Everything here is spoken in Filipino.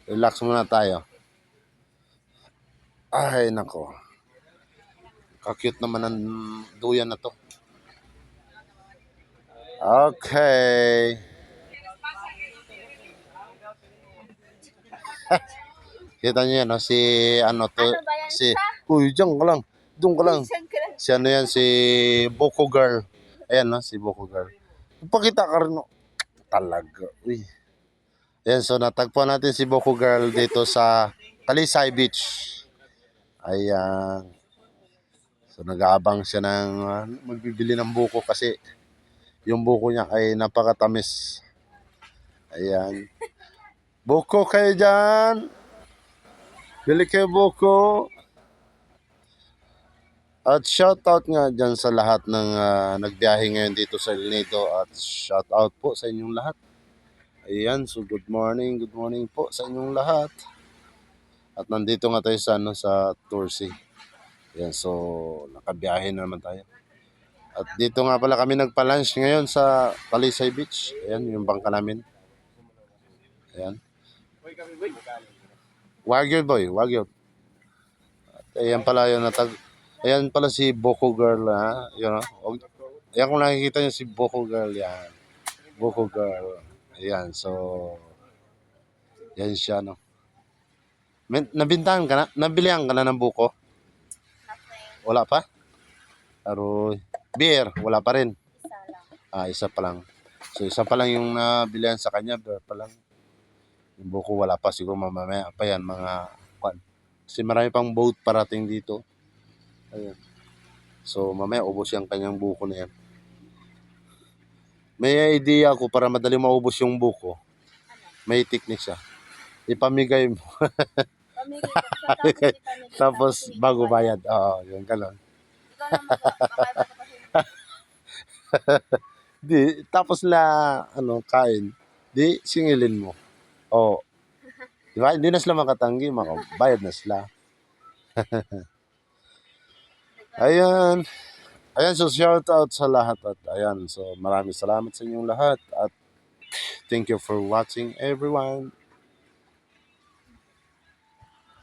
Relax muna tayo. Ay, nako. Kakute naman ang duyan na to. Okay. Kita niyo yan, no? Si ano to, si uy, diyan ka lang. Doon ka lang. Si ano yan, si Boko Girl. Ayan, no? Si Boko Girl. Pakita ka rin, no? Talaga. Uy. Ayan, so natagpuan natin si Boko Girl dito sa Talisay Beach. Ayan. So nag-aabang siya ng magbibili ng buko kasi yung buko niya ay napakatamis. Ayan. Buko kayo dyan. Bili kayo buko. At shoutout nga dyan sa lahat ng nagbiyahe ngayon dito sa El Nido. At shoutout po sa inyong lahat. Ayan, so good morning po sa inyong lahat. At nandito nga tayo sa, sa Torsi. Ayan, so nakabiyahe na naman tayo. At dito nga pala kami nagpa-lunch ngayon sa Talisay Beach. Ayan, yung bangka namin. Ayan. Wagyu boy, Wagyu. At ayan pala yung ayan pala si Boko Girl, ha? Yun, know? Ayan kung nakikita niyo si Boko Girl, yan. Boko Girl. Ayan, so yan siya, no? Nabintahan ka na? Nabilihan ka na ng buko? Wala pa? Aroy. Beer, wala pa rin? Isa lang. Isa pa lang. So, isa pa lang yung nabilihan sa kanya. Beer pa lang. Yung buko wala pa. Siguro mamaya pa yan. Kasi marami pang boat parating dito. Ayan. So, mamaya ubos yung kanyang buko na yan. May idea ako para madali maubos yung buko. May technique siya. Ipamigay mo. Tapos bago bayad. Oo, yung gano'n. Di, tapos na, kain. Di, singilin mo. Oo. Diba? Hindi na sila makatanggi. Bayad na sila. Ayan. Ayan, so shout out sa lahat. At ayan, so maraming salamat sa inyong lahat. At thank you for watching everyone.